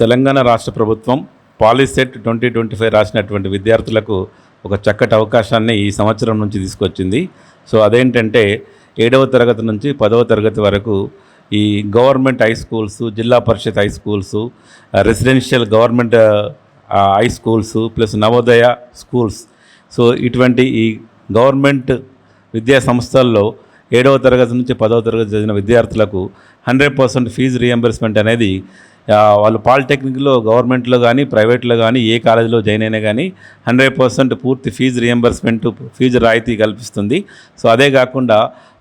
తెలంగాణ రాష్ట్ర ప్రభుత్వం పాలిసెట్ 2025 రాసినటువంటి విద్యార్థులకు ఒక చక్కటి అవకాశాన్ని ఈ సంవత్సరం నుంచి తీసుకొచ్చింది. అదేంటంటే 7వ తరగతి నుంచి 10వ తరగతి వరకు ఈ government high schools, Zilla Parishad high schools, residential government high schools plus Navodaya schools, ఇటువంటి ఈ గవర్నమెంట్ విద్యా సంస్థల్లో 7వ తరగతి నుంచి 10వ తరగతి చదివిన విద్యార్థులకు 100% ఫీజు రియంబర్స్మెంట్ అనేది వాళ్ళు పాలిటెక్నిక్లో, గవర్నమెంట్లో కానీ, ప్రైవేట్లో కానీ, ఏ కాలేజీలో జాయిన్ అయినా కానీ 100% పూర్తి ఫీజు రియంబర్స్మెంట్, ఫీజు రాయితీ కల్పిస్తుంది. అదే కాకుండా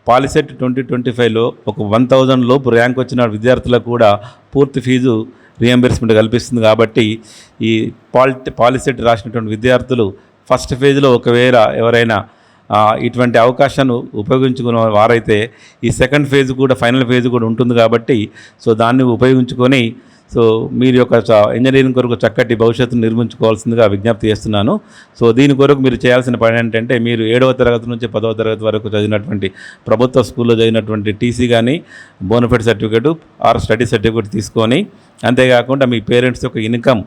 పాలిసెట్ 2025లో ఒక 1000 లోపు ర్యాంక్ వచ్చిన విద్యార్థులకు కూడా పూర్తి ఫీజు రియంబర్స్మెంట్ కల్పిస్తుంది. కాబట్టి ఈ పాలిసెట్ రాసినటువంటి విద్యార్థులు ఫస్ట్ ఫేజ్లో ఒకవేళ ఎవరైనా ఇటువంటి అవకాశాన్ని ఉపయోగించుకున్న వారైతే ఈ సెకండ్ ఫేజ్ కూడా, ఫైనల్ ఫేజ్ కూడా ఉంటుంది. కాబట్టి దాన్ని ఉపయోగించుకొని మీరు యొక్క ఇంజనీరింగ్ కొరకు చక్కటి భవిష్యత్తును నిర్మించుకోవాల్సిందిగా విజ్ఞప్తి చేస్తున్నాను. దీని కొరకు మీరు చేయాల్సిన పని ఏంటంటే, మీరు 7వ తరగతి నుంచి 10వ తరగతి వరకు చదివినటువంటి ప్రభుత్వ స్కూల్లో చదివినటువంటి టీసీ కానీ, bonafide certificate or study certificate తీసుకొని, అంతేకాకుండా మీ పేరెంట్స్ యొక్క ఇన్కమ్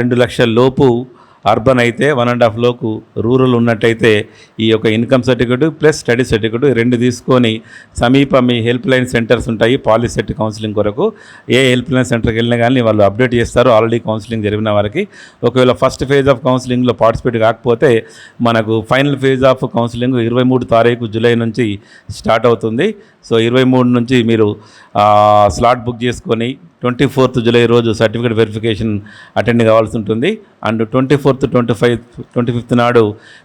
2 లక్షల లోపు అర్బన్ అయితే, 1.5 లోపు రూరల్ ఉన్నట్టయితే ఈ యొక్క income certificate plus study certificate 2 తీసుకొని సమీప మీ హెల్ప్ లైన్ సెంటర్స్ ఉంటాయి పాలిసెట్ కౌన్సిలింగ్ కొరకు. ఏ హెల్ప్ లైన్ సెంటర్కి వెళ్ళినా కానీ వాళ్ళు అప్డేట్ చేస్తారు ఆల్రెడీ కౌన్సిలింగ్ జరిగిన వారికి. ఒకవేళ ఫస్ట్ ఫేజ్ ఆఫ్ కౌన్సిలింగ్లో పార్టిసిపేట్ కాకపోతే మనకు ఫైనల్ ఫేజ్ ఆఫ్ కౌన్సిలింగ్ 23 తారీఖు జూలై నుంచి స్టార్ట్ అవుతుంది. 23 నుంచి మీరు స్లాట్ బుక్ చేసుకొని 24th జూలై రోజు సర్టిఫికేట్ వెరిఫికేషన్ అటెండ్ కావాల్సి ఉంటుంది. అండ్ 24th, 25th నాడు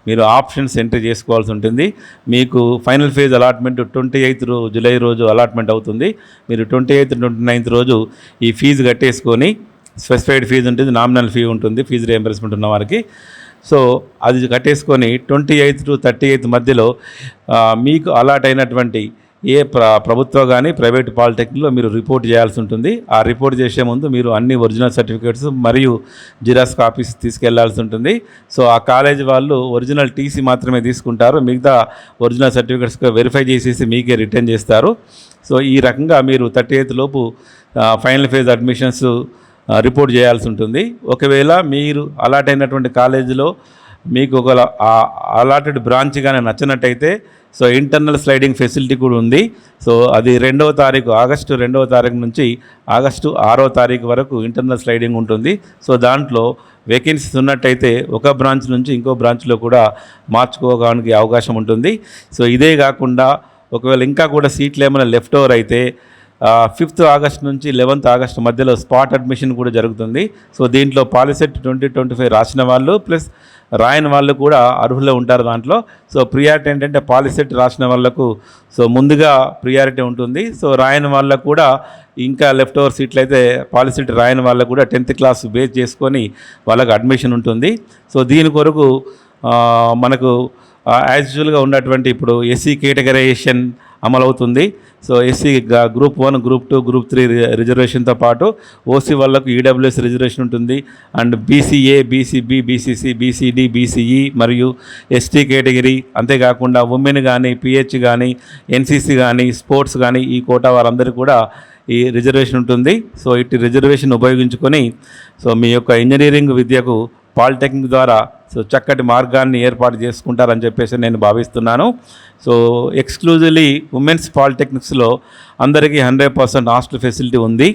మీరు ఆప్షన్స్ ఎంట్రీ చేసుకోవాల్సి ఉంటుంది. మీకు final phase allotment 28th July రోజు అలాట్మెంట్ అవుతుంది. మీరు 28th, 29th రోజు ఈ ఫీజు కట్టేసుకొని, స్పెసిఫైడ్ ఫీజు ఉంటుంది, నామినల్ ఫీ ఉంటుంది ఫీజు రియంబర్స్మెంట్ ఉన్న వారికి. అది కట్టేసుకొని 28th to 30th మధ్యలో మీకు అలాట్ అయినటువంటి ఏ ప్రభుత్వ కానీ, ప్రైవేట్ పాలిటెక్నిక్లో మీరు రిపోర్ట్ చేయాల్సి ఉంటుంది. ఆ రిపోర్ట్ చేసే ముందు మీరు అన్ని ఒరిజినల్ సర్టిఫికేట్స్ మరియు జిరాక్స్ కాపీస్ తీసుకెళ్లాల్సి ఉంటుంది. ఆ కాలేజ్ వాళ్ళు ఒరిజినల్ టీసీ మాత్రమే తీసుకుంటారు, మిగతా ఒరిజినల్ సర్టిఫికేట్స్ వెరిఫై చేసేసి మీకే రిటర్న్ చేస్తారు. ఈ రకంగా మీరు 30th లోపు ఫైనల్ ఫేజ్ అడ్మిషన్స్ రిపోర్ట్ చేయాల్సి ఉంటుంది. ఒకవేళ మీరు అలాట్ అయినటువంటి కాలేజీలో మీకు ఒక అలాటెడ్ బ్రాంచ్ కానీ నచ్చినట్టయితే ఇంటర్నల్ స్లైడింగ్ ఫెసిలిటీ కూడా ఉంది. అది ఆగస్టు 2వ తారీఖు నుంచి ఆగస్టు 6వ తారీఖు వరకు ఇంటర్నల్ స్లైడింగ్ ఉంటుంది. దాంట్లో వేకెన్సీస్ ఉన్నట్టయితే ఒక బ్రాంచ్ నుంచి ఇంకో బ్రాంచ్లో కూడా మార్చుకోవడానికి అవకాశం ఉంటుంది. ఇదే కాకుండా ఒకవేళ ఇంకా కూడా సీట్లు ఏమైనా లెఫ్ట్ ఓవర్ అయితే 5th ఆగస్ట్ నుంచి 11th ఆగస్ట్ మధ్యలో స్పాట్ అడ్మిషన్ కూడా జరుగుతుంది. దీంట్లో పాలిసెట్ 2025 రాసిన వాళ్ళు ప్లస్ రాయని వాళ్ళు కూడా అర్హులు ఉంటారు దాంట్లో. ప్రియారిటీ ఏంటంటే పాలిసెట్ రాసిన వాళ్ళకు ముందుగా ప్రియారిటీ ఉంటుంది. రాయని వాళ్ళకు కూడా ఇంకా లెఫ్ట్ ఓవర్ సీట్లు అయితే పాలిసెట్ రాయని వాళ్ళకు కూడా 10th క్లాస్ బేస్ చేసుకొని వాళ్ళకు అడ్మిషన్ ఉంటుంది. దీని కొరకు మనకు యాజ్ యూజువల్గా ఉన్నటువంటి ఇప్పుడు ఎస్సీ కేటగరైజేషన్ అమలవుతుంది. ఎస్సీ గ్రూప్ 1, గ్రూప్ 2, గ్రూప్ 3 రిజర్వేషన్తో పాటు ఓసీ వాళ్ళకు ఈడబ్ల్యూఎస్ రిజర్వేషన్ ఉంటుంది. And BCA, BCB, BCC, BCD, BCE మరియు ఎస్టీ కేటగిరీ, అంతేకాకుండా ఉమెన్ కానీ, పిహెచ్ కానీ, ఎన్సీసీ కానీ, స్పోర్ట్స్ కానీ ఈ కోటా వారందరికీ కూడా ఈ రిజర్వేషన్ ఉంటుంది. ఇటు రిజర్వేషన్ ఉపయోగించుకొని మీ యొక్క ఇంజనీరింగ్ విద్యకు పాలిటెక్నిక్ ద్వారా చక్కటి మార్గాన్ని ఏర్పాటు చేసుకుంటారని చెప్పేసి నేను భావిస్తున్నాను. ఎక్స్క్లూజివ్లీ ఉమెన్స్ పాలిటెక్నిక్స్లో అందరికీ 100% హాస్టల్ ఫెసిలిటీ ఉంది.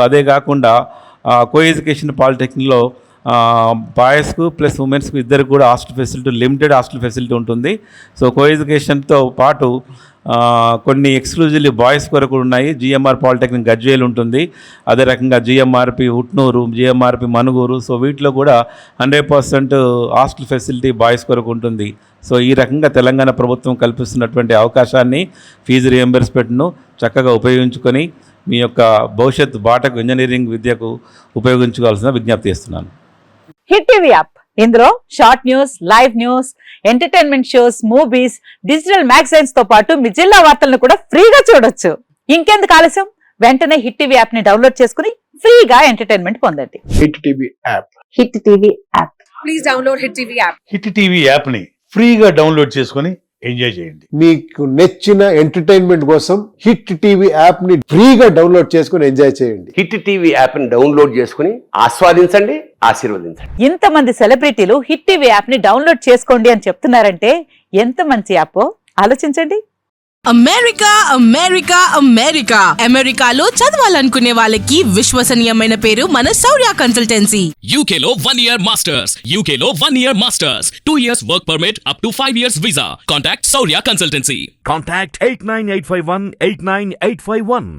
అదే కాకుండా కో ఎడ్యుకేషన్ పాలిటెక్నిక్లో బాయ్స్కు ప్లస్ ఉమెన్స్కు ఇద్దరికి కూడా hostel facility, limited hostel facility ఉంటుంది. కో ఎడ్యుకేషన్తో పాటు కొన్ని ఎక్స్క్లూజివ్లీ బాయ్స్ కొరకు ఉన్నాయి. జిఎంఆర్ పాలిటెక్నిక్ గజ్వేల్ ఉంటుంది, అదే రకంగా జిఎంఆర్పి ఉట్నూరు, జిఎంఆర్పి మనుగూరు. వీటిలో కూడా 100% హాస్టల్ ఫెసిలిటీ బాయ్స్ కొరకు ఉంటుంది. ఈ రకంగా తెలంగాణ ప్రభుత్వం కల్పిస్తున్నటువంటి అవకాశాన్ని, ఫీజు రియంబర్స్మెంట్ను చక్కగా ఉపయోగించుకొని మీ యొక్క భవిష్యత్ బాటకు, ఇంజనీరింగ్ విద్యకు ఉపయోగించుకోవాల్సిన విజ్ఞప్తి చేస్తున్నాను. హిట్ టీవీ యాప్, ఇందులో short news, live news, entertainment shows, movies, digital magazines తో పాటు మీ జిల్లా వార్తలను కూడా ఫ్రీగా చూడొచ్చు. ఇంకెందుకు ఆలస్యం, వెంటనే హిట్ టీవీ యాప్ ని డౌన్లోడ్ చేసుకుని ఫ్రీగా ఎంటర్టైన్మెంట్ పొందండి. Hit TV app, hit TV app, please download hit TV app. Hit TV app ని ఫ్రీగా డౌన్లోడ్ చేసుకొని ఎంజాయ్ చేయండి. మీకు నచ్చిన ఎంటర్టైన్మెంట్ కోసం హిట్ టీవీ యాప్ ని ఫ్రీగా డౌన్లోడ్ చేసుకుని ఎంజాయ్ చేయండి. హిట్ టీవీ యాప్ని డౌన్లోడ్ చేసుకుని ఆస్వాదించండి, ఆశీర్వదించండి. ఇంతమంది సెలబ్రిటీలు హిట్ టీవీ యాప్ ని డౌన్లోడ్ చేసుకోండి అని చెప్తున్నారంటే ఎంత మంచి యాప్ ఆలోచించండి. అమెరికా అమెరికా అమెరికా అమెరికాలో చదవాలనుకునే వాళ్ళకి విశ్వసనీయమైన పేరు మన శౌర్య కన్సల్టెన్సీ. UK లో 1 year masters. UK లో 1 year masters. 2 years work permit up to 5 years visa. Contact Saurya Consultancy. Contact 89851 89851.